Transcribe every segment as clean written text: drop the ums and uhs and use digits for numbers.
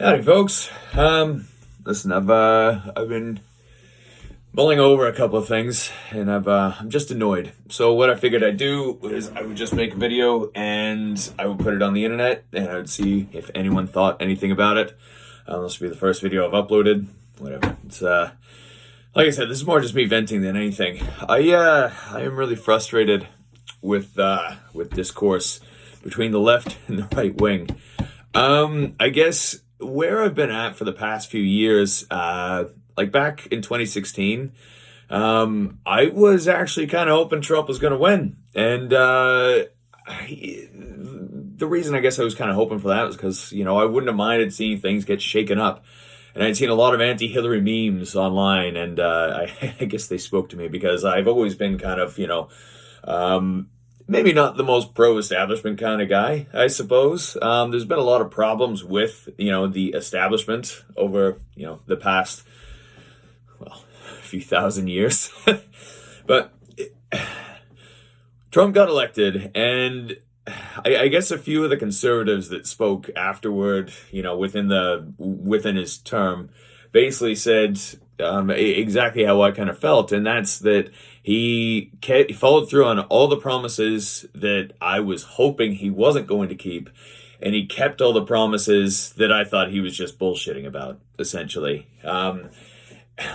Howdy, folks. Listen, I've been mulling over a couple of things, and I'm just annoyed. So what I figured I'd do is I would just make a video, and I would put it on the internet, and I would see if anyone thought anything about it. This will be the first video I've uploaded. Whatever. It's like I said, this is more just me venting than anything. I am really frustrated with discourse between the left and the right wing. I guess where I've been at for the past few years, like back in 2016, I was actually kind of hoping Trump was going to win. And the reason I guess I was kind of hoping for that was because, I wouldn't have minded seeing things get shaken up. And I'd seen a lot of anti-Hillary memes online, and I guess they spoke to me because I've always been kind of, maybe not the most pro-establishment kind of guy, I suppose. There's been a lot of problems with, the establishment over, the past, a few thousand years. But Trump got elected, and I guess a few of the conservatives that spoke afterward, within his term, basically said exactly how I kind of felt, and that's that he followed through on all the promises that I was hoping he wasn't going to keep, and he kept all the promises that I thought he was just bullshitting about, essentially.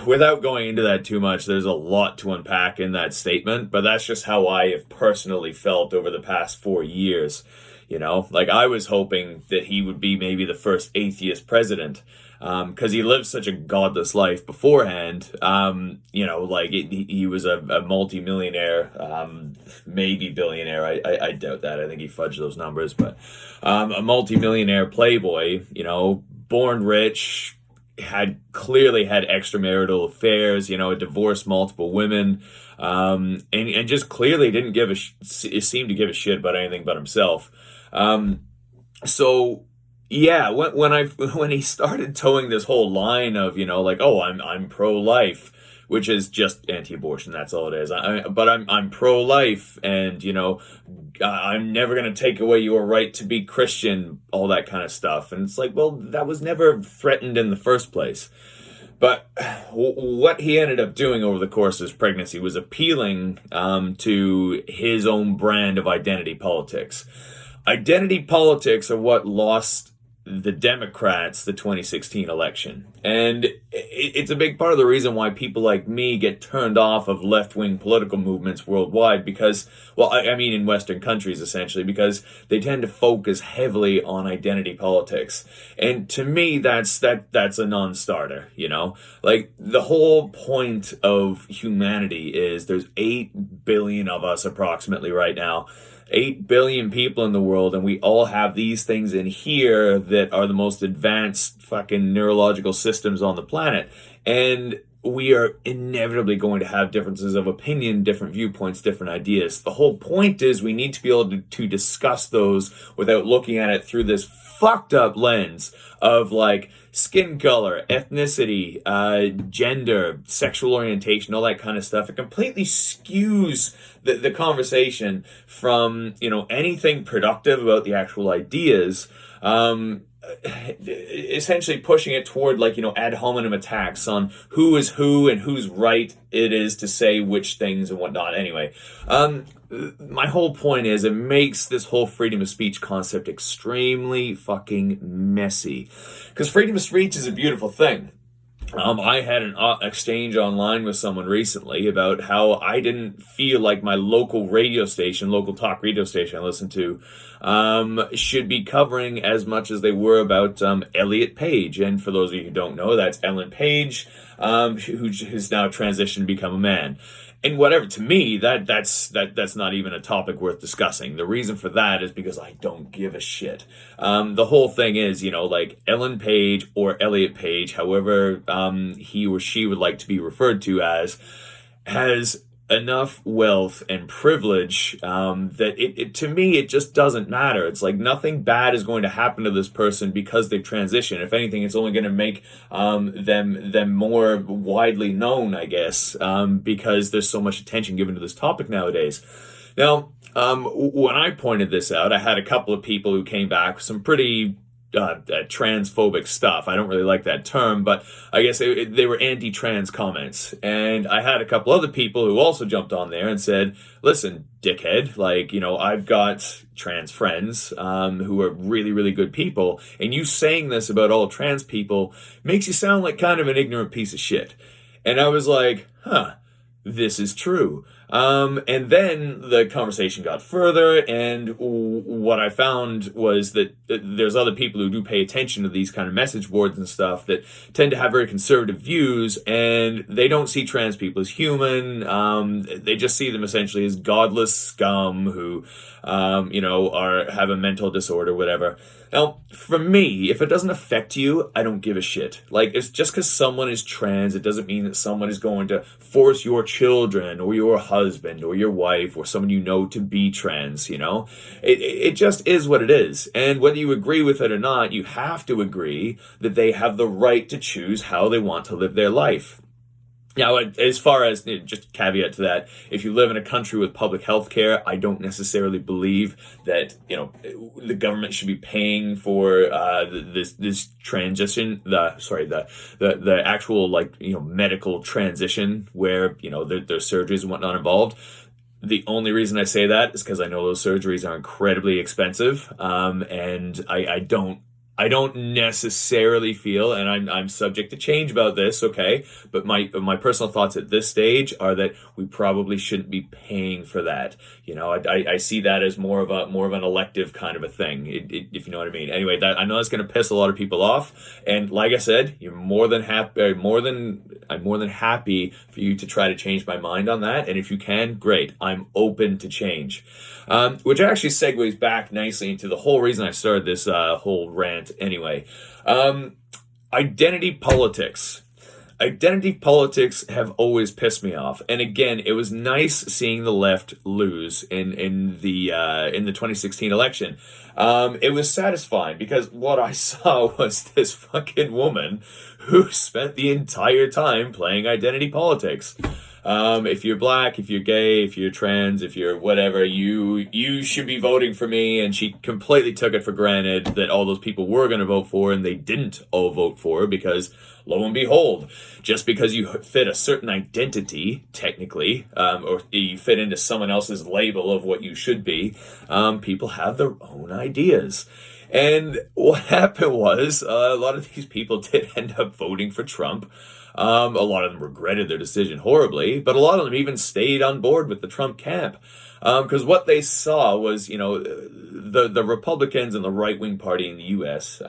Without going into that too much, there's a lot to unpack in that statement, but that's just how I have personally felt over the past 4 years. Like I was hoping that he would be maybe the first atheist president, because he lived such a godless life beforehand. He was a multi-millionaire, maybe billionaire. I doubt that. I think he fudged those numbers, but a multi-millionaire playboy, born rich, had clearly had extramarital affairs, divorced multiple women, and just clearly didn't seem to give a shit about anything but himself. So yeah, when he started towing this whole line of, I'm pro-life, which is just anti-abortion. That's all it is. But I'm pro-life, and I'm never going to take away your right to be Christian, all that kind of stuff. And it's like, well, that was never threatened in the first place. But what he ended up doing over the course of his pregnancy was appealing to his own brand of identity politics. Identity politics are what lost the Democrats the 2016 election. And it's a big part of the reason why people like me get turned off of left-wing political movements worldwide because, in Western countries essentially, because they tend to focus heavily on identity politics. And to me, that's a non-starter, Like, the whole point of humanity is there's 8 billion of us approximately right now. 8 billion people in the world, and we all have these things in here that are the most advanced fucking neurological systems on the planet. And we are inevitably going to have differences of opinion, different viewpoints, different ideas. The whole point is we need to be able to discuss those without looking at it through this fucked up lens of like skin color, ethnicity, gender, sexual orientation, all that kind of stuff. It completely skews the conversation from, anything productive about the actual ideas, essentially pushing it toward ad hominem attacks on who is who and whose right it is to say which things and whatnot. Anyway, my whole point is it makes this whole freedom of speech concept extremely fucking messy, because freedom of speech is a beautiful thing. I had an exchange online with someone recently about how I didn't feel like my local talk radio station I listened to, should be covering as much as they were about Elliot Page. And for those of you who don't know, that's Ellen Page, who has now transitioned to become a man. And whatever, to me, that's not even a topic worth discussing. The reason for that is because I don't give a shit. The whole thing is, Ellen Page or Elliot Page, however he or she would like to be referred to as, has enough wealth and privilege that it to me it just doesn't matter. It's like nothing bad is going to happen to this person because they transition. If anything, it's only going to make them more widely known, I guess, because there's so much attention given to this topic nowadays. Now, when I pointed this out, I had a couple of people who came back with some pretty transphobic stuff. I don't really like that term, but I guess they were anti-trans comments. And I had a couple other people who also jumped on there and said, listen, dickhead, like, I've got trans friends who are really, really good people, and you saying this about all trans people makes you sound like kind of an ignorant piece of shit. And I was like, this is true. And then the conversation got further, and what I found was that there's other people who do pay attention to these kind of message boards and stuff that tend to have very conservative views, and they don't see trans people as human. They just see them essentially as godless scum who, have a mental disorder, whatever. Now, for me, if it doesn't affect you, I don't give a shit. Like, it's just because someone is trans, it doesn't mean that someone is going to force your children or your husband or your wife or someone you know to be trans, It just is what it is. And whether you agree with it or not, you have to agree that they have the right to choose how they want to live their life. Now, as far as, just caveat to that, if you live in a country with public health care, I don't necessarily believe that, the government should be paying for this transition, the actual, medical transition where, there's surgeries and whatnot involved. The only reason I say that is because I know those surgeries are incredibly expensive, and I don't necessarily feel, and I'm subject to change about this, okay? But my personal thoughts at this stage are that we probably shouldn't be paying for that. I see that as more of an elective kind of a thing, if you know what I mean. Anyway, I know that's going to piss a lot of people off, and like I said, I'm more than happy for you to try to change my mind on that. And if you can, great. I'm open to change. Which actually segues back nicely into the whole reason I started this whole rant anyway. Identity politics. Identity politics have always pissed me off. And again, it was nice seeing the left lose in the 2016 election. It was satisfying because what I saw was this fucking woman who spent the entire time playing identity politics. If you're black, if you're gay, if you're trans, if you're whatever, you should be voting for me. And she completely took it for granted that all those people were going to vote for her, and they didn't all vote for her because, lo and behold, just because you fit a certain identity, technically, or you fit into someone else's label of what you should be, people have their own ideas. And what happened was a lot of these people did end up voting for Trump. A lot of them regretted their decision horribly, but a lot of them even stayed on board with the Trump camp. Because what they saw was, the Republicans and the right-wing party in the U.S.,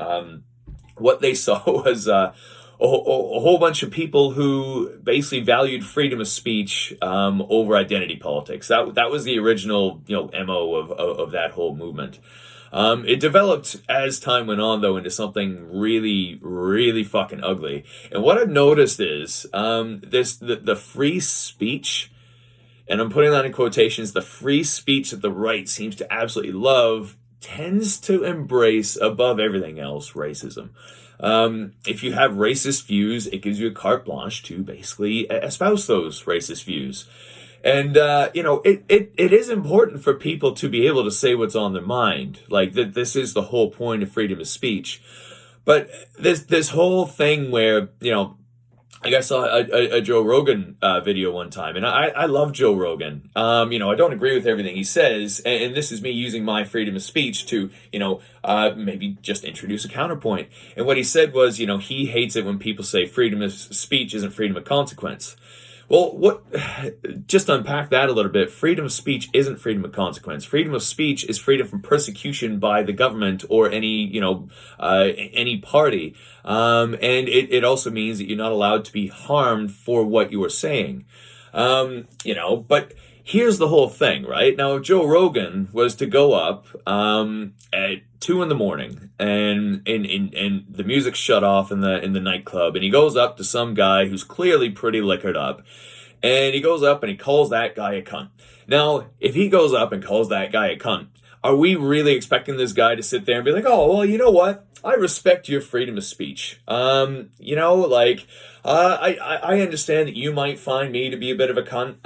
what they saw was a whole bunch of people who basically valued freedom of speech over identity politics. That was the original, MO of that whole movement. It developed as time went on, though, into something really, really fucking ugly. And what I've noticed is the free speech, and I'm putting that in quotations, the free speech that the right seems to absolutely love tends to embrace, above everything else, racism. If you have racist views, it gives you a carte blanche to basically espouse those racist views. And, it is important for people to be able to say what's on their mind. Like, this is the whole point of freedom of speech. But this whole thing where, I saw a Joe Rogan video one time, and I love Joe Rogan. I don't agree with everything he says, and this is me using my freedom of speech to, maybe just introduce a counterpoint. And what he said was, he hates it when people say freedom of speech isn't freedom of consequence. Well, just unpack that a little bit. Freedom of speech isn't freedom of consequence. Freedom of speech is freedom from persecution by the government or any party. And it also means that you're not allowed to be harmed for what you are saying. But here's the whole thing, right? Now, if Joe Rogan was to go up at 2 a.m. and the music's shut off in the nightclub, and he goes up to some guy who's clearly pretty liquored up, and he goes up and he calls that guy a cunt. Now, if he goes up and calls that guy a cunt, are we really expecting this guy to sit there and be like, oh, well, you know what? I respect your freedom of speech. I understand that you might find me to be a bit of a cunt,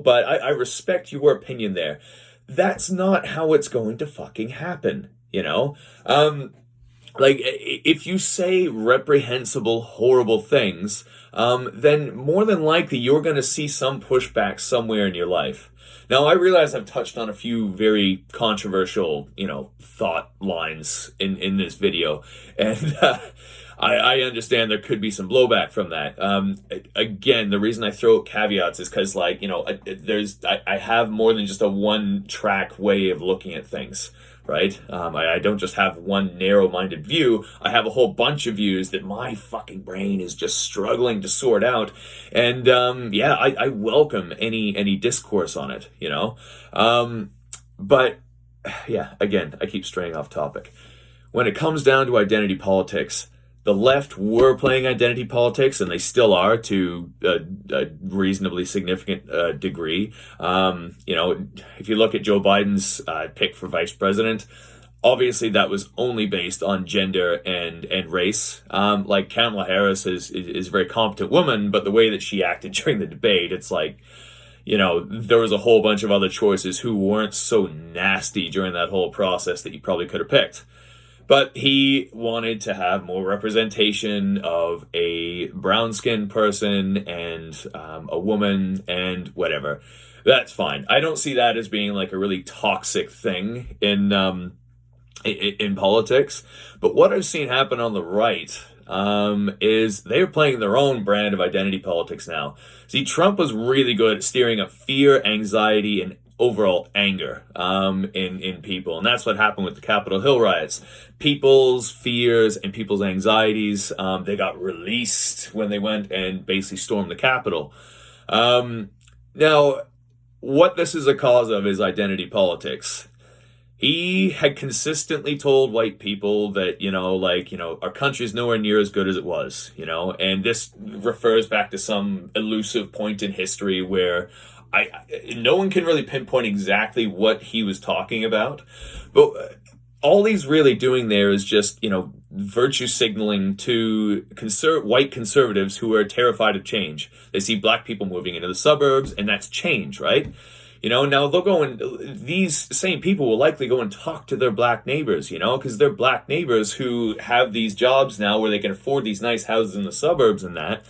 but I respect your opinion there. That's not how it's going to fucking happen, like if you say reprehensible, horrible things, then more than likely you're going to see some pushback somewhere in your life. Now, I realize I've touched on a few very controversial, thought lines in this video, and I understand there could be some blowback from that. Again, the reason I throw out caveats is because, I have more than just a one-track way of looking at things. Right? I don't just have one narrow-minded view. I have a whole bunch of views that my fucking brain is just struggling to sort out. And I welcome any discourse on it, But yeah, again, I keep straying off topic. When it comes down to identity politics, the left were playing identity politics, and they still are to a reasonably significant degree. If you look at Joe Biden's pick for vice president, obviously that was only based on gender and race. Like Kamala Harris is a very competent woman, but the way that she acted during the debate, it's like, there was a whole bunch of other choices who weren't so nasty during that whole process that you probably could have picked. But he wanted to have more representation of a brown-skinned person and a woman and whatever. That's fine. I don't see that as being like a really toxic thing in politics. But what I've seen happen on the right is they're playing their own brand of identity politics now. See, Trump was really good at steering up fear, anxiety, and overall anger in people. And that's what happened with the Capitol Hill riots. People's fears and people's anxieties, they got released when they went and basically stormed the Capitol. Now, what this is a cause of is identity politics. He had consistently told white people that, our country's nowhere near as good as it was, and this refers back to some elusive point in history where no one can really pinpoint exactly what he was talking about, but all he's really doing there is just, virtue signaling to white conservatives who are terrified of change. They see black people moving into the suburbs, and that's change, right? Now they'll go and these same people will likely go and talk to their black neighbors, because they're black neighbors who have these jobs now where they can afford these nice houses in the suburbs and that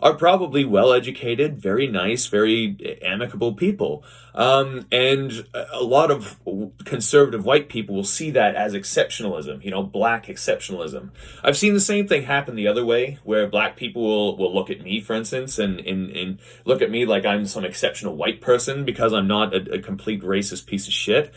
are probably well-educated, very nice, very amicable people. And a lot of conservative white people will see that as exceptionalism, black exceptionalism. I've seen the same thing happen the other way, where black people will look at me, for instance, and look at me like I'm some exceptional white person because I'm not a complete racist piece of shit.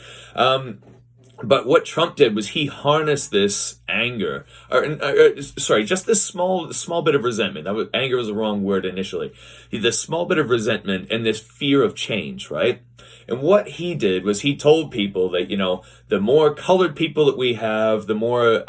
But what Trump did was he harnessed this anger, just this small bit of resentment. Anger was the wrong word initially. This small bit of resentment and this fear of change, right? And what he did was he told people that, the more colored people that we have, the more,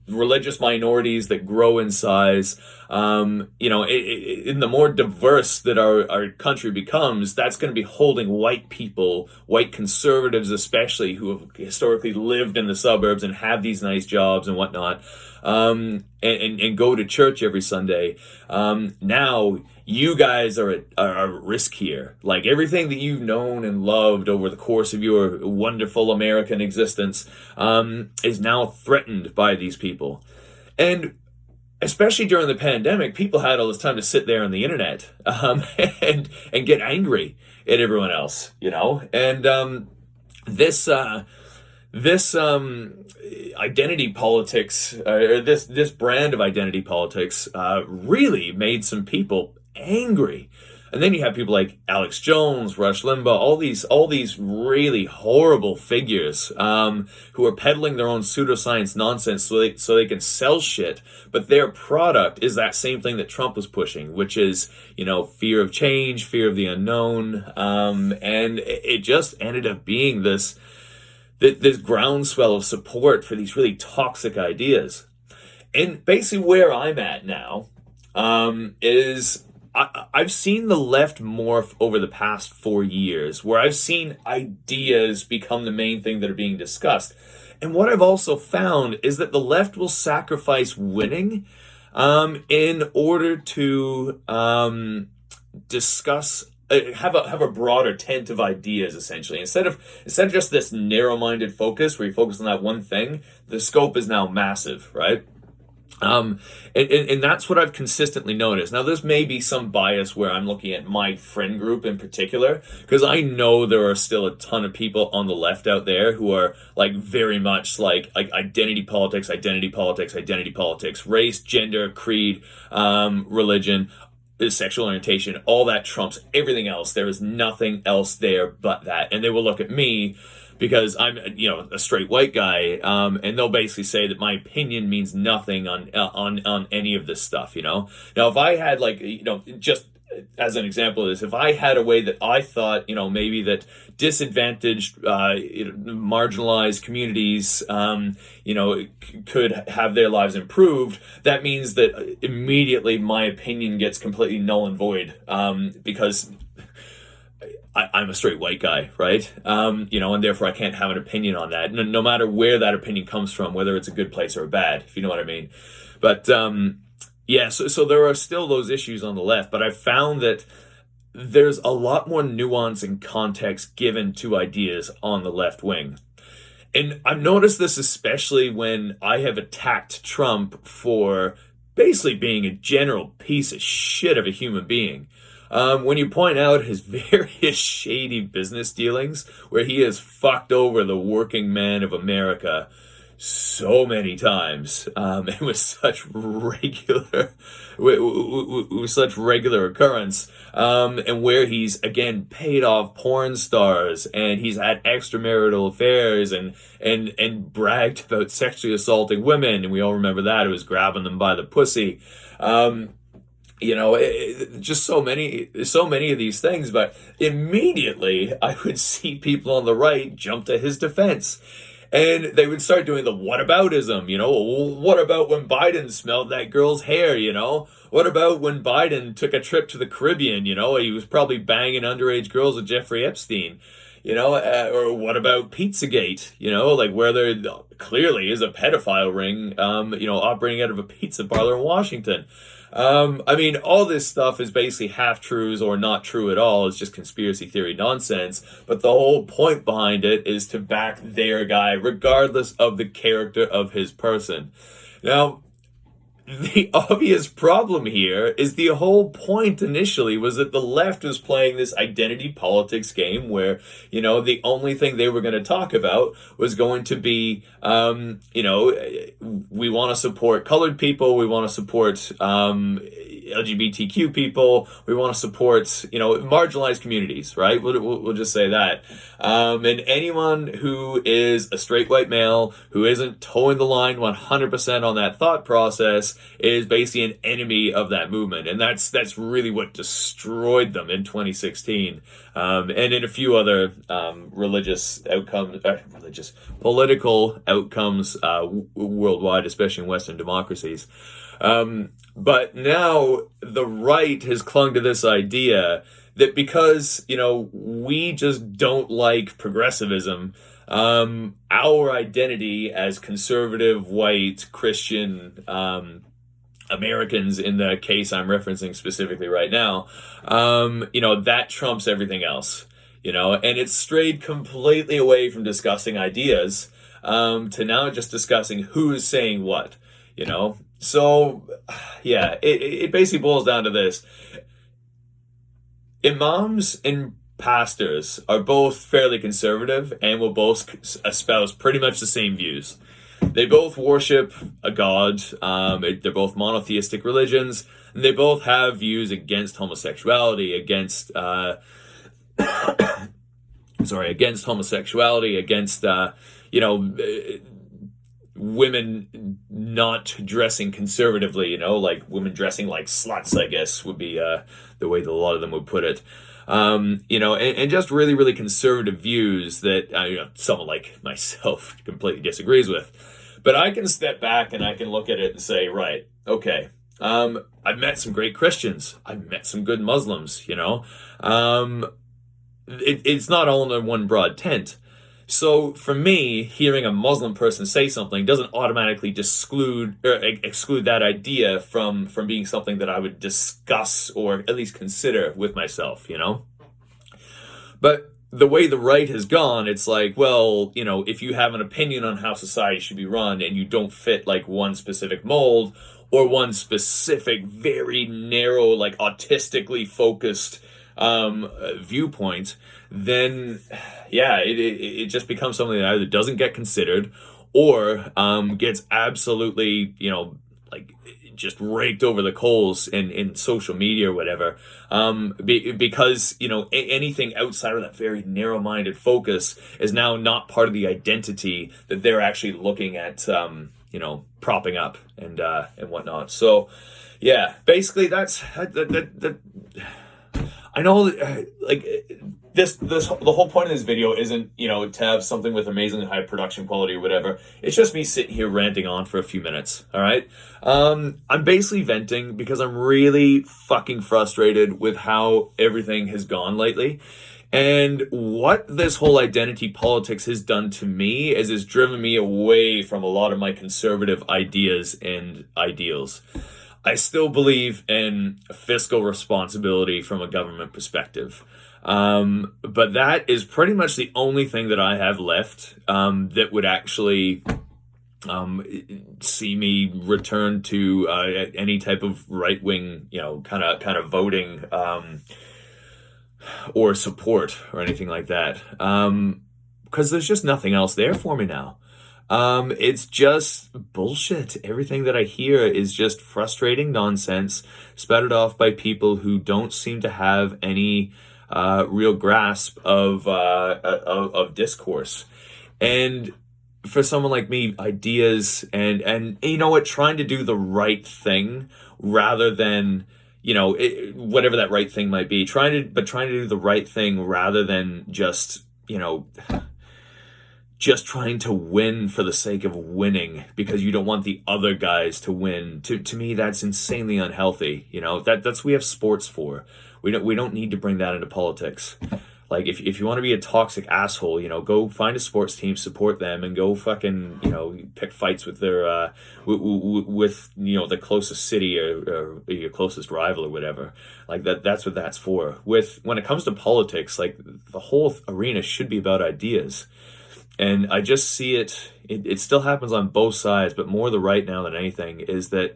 religious minorities that grow in size, and the more diverse that our country becomes, that's going to be holding white people, white conservatives especially, who have historically lived in the suburbs and have these nice jobs and whatnot, and go to church every Sunday. Now you guys are at risk here. Like everything that you've known and loved over the course of your wonderful American existence is now threatened by these people. And especially during the pandemic, people had all this time to sit there on the internet and get angry at everyone else, and this identity politics, or this brand of identity politics, really made some people angry. And then you have people like Alex Jones, Rush Limbaugh, all these really horrible figures who are peddling their own pseudoscience nonsense so they can sell shit. But their product is that same thing that Trump was pushing, which is, fear of change, fear of the unknown. And it just ended up being this groundswell of support for these really toxic ideas. And basically where I'm at now is I've seen the left morph over the past 4 years, where I've seen ideas become the main thing that are being discussed. And what I've also found is that the left will sacrifice winning in order to discuss have a broader tent of ideas, essentially. Instead of just this narrow-minded focus where you focus on that one thing, the scope is now massive, right? And that's what I've consistently noticed. Now, there's maybe some bias where I'm looking at my friend group in particular, because I know there are still a ton of people on the left out there who are like very much like identity politics, identity politics, identity politics, race, gender, creed, religion, sexual orientation, all that trumps everything else. There is nothing else there but that. And they will look at me because I'm, a straight white guy, and they'll basically say that my opinion means nothing on any of this stuff. Now, if I had just as an example of this, if I had a way that I thought, maybe that disadvantaged, marginalized communities, could have their lives improved, that means that immediately my opinion gets completely null and void, because I'm a straight white guy, right? And therefore I can't have an opinion on that, no matter where that opinion comes from, whether it's a good place or a bad, if you know what I mean. But yeah, so there are still those issues on the left, but I've found that there's a lot more nuance and context given to ideas on the left wing. And I've noticed this especially when I have attacked Trump for basically being a general piece of shit of a human being. When you point out his various shady business dealings, where he has fucked over the working man of America so many times, and with such regular occurrence, and where he's again paid off porn stars, and he's had extramarital affairs, and bragged about sexually assaulting women, and we all remember that. It was grabbing them by the pussy. Just so many of these things, but immediately I would see people on the right jump to his defense. And they would start doing the whataboutism, what about when Biden smelled that girl's hair, What about when Biden took a trip to the Caribbean, he was probably banging underage girls with Jeffrey Epstein, or what about Pizzagate, where there clearly is a pedophile ring, operating out of a pizza parlor in Washington. All this stuff is basically half-truths or not true at all. It's just conspiracy theory nonsense. But the whole point behind it is to back their guy, regardless of the character of his person. Now, the obvious problem here is the whole point initially was that the left was playing this identity politics game where, the only thing they were going to talk about was going to be, we want to support colored people, we want to support LGBTQ people, we want to support, marginalized communities, right? We'll just say that. And anyone who is a straight white male who isn't towing the line 100% on that thought process is basically an enemy of that movement. And that's really what destroyed them in 2016. And in a few other political outcomes worldwide, especially in Western democracies. But now the right has clung to this idea that because, we just don't like progressivism, our identity as conservative, white, Christian, Americans, in the case I'm referencing specifically right now, that trumps everything else, and it's strayed completely away from discussing ideas, to now just discussing who's saying what, So, yeah, it basically boils down to this. Imams and pastors are both fairly conservative and will both espouse pretty much the same views. They both worship a god. They're both monotheistic religions. And they both have views against homosexuality, against women not dressing conservatively, like women dressing like sluts, I guess would be the way that a lot of them would put it. And just really, really conservative views that someone like myself completely disagrees with. But I can step back and I can look at it and say, right, okay, I've met some great Christians. I've met some good Muslims, it's not all under one broad tent. So for me, hearing a Muslim person say something doesn't automatically exclude that idea from being something that I would discuss or at least consider with myself, But the way the right has gone, it's like, well, you know, if you have an opinion on how society should be run and you don't fit like one specific mold or one specific, very narrow, like autistically focused viewpoint, then yeah, it just becomes something that either doesn't get considered or gets absolutely, you know, like just raked over the coals in social media or whatever, because you know anything outside of that very narrow-minded focus is now not part of the identity that they're actually looking at, you know, propping up and whatnot. So yeah, basically that I know, like this the whole point of this video isn't, you know, to have something with amazingly high production quality or whatever. It's just me sitting here ranting on for a few minutes. All right, I'm basically venting because I'm really fucking frustrated with how everything has gone lately. And what this whole identity politics has done to me is it's driven me away from a lot of my conservative ideas and ideals. I still believe in fiscal responsibility from a government perspective. But that is pretty much the only thing that I have left that would actually see me return to any type of right-wing, you know, kind of voting or support or anything like that. Because there's just nothing else there for me now. It's just bullshit. Everything that I hear is just frustrating nonsense spouted off by people who don't seem to have any real grasp of discourse. And for someone like me, ideas and you know what, trying to do the right thing rather than, you know, whatever that right thing might be, trying to do the right thing rather than just, you know, just trying to win for the sake of winning because you don't want the other guys to win. To me, that's insanely unhealthy. You know, that's what we have sports for. We don't need to bring that into politics. Like if you want to be a toxic asshole, you know, go find a sports team, support them, and go fucking, you know, pick fights with their with you know, the closest city or your closest rival or whatever. Like that's what that's for. When it comes to politics, like the whole arena should be about ideas. And I just see it still happens on both sides, but more the right now than anything, is that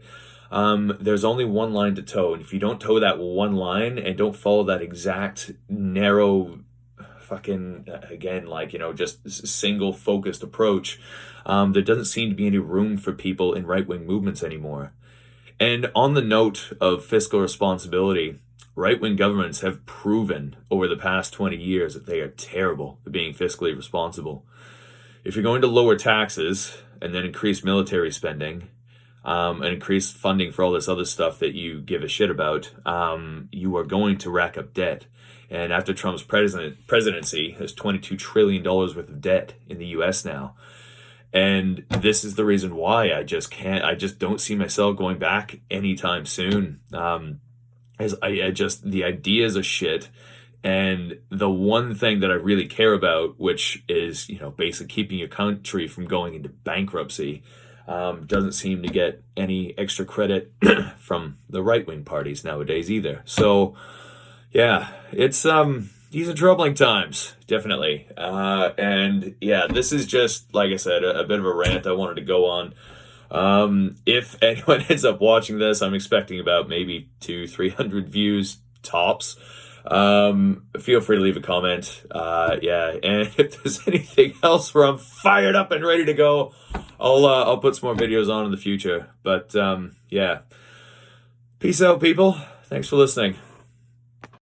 there's only one line to toe. And if you don't toe that one line and don't follow that exact narrow fucking, again, like, you know, just single focused approach, there doesn't seem to be any room for people in right-wing movements anymore. And on the note of fiscal responsibility, right-wing governments have proven over the past 20 years that they are terrible at being fiscally responsible. If you're going to lower taxes and then increase military spending and increase funding for all this other stuff that you give a shit about, you are going to rack up debt. And after Trump's presidency, there's $22 trillion worth of debt in the U.S. now. And this is the reason why I just don't see myself going back anytime soon. As I just, the ideas are shit. And the one thing that I really care about, which is, you know, basically keeping your country from going into bankruptcy, doesn't seem to get any extra credit from the right-wing parties nowadays either. So, yeah, it's these are troubling times, definitely. And yeah, this is just, like I said, a bit of a rant I wanted to go on. If anyone ends up watching this, I'm expecting about maybe 200-300 views tops. Feel free to leave a comment. Yeah, and if there's anything else where I'm fired up and ready to go, I'll put some more videos on in the future. But yeah, peace out, people. Thanks for listening.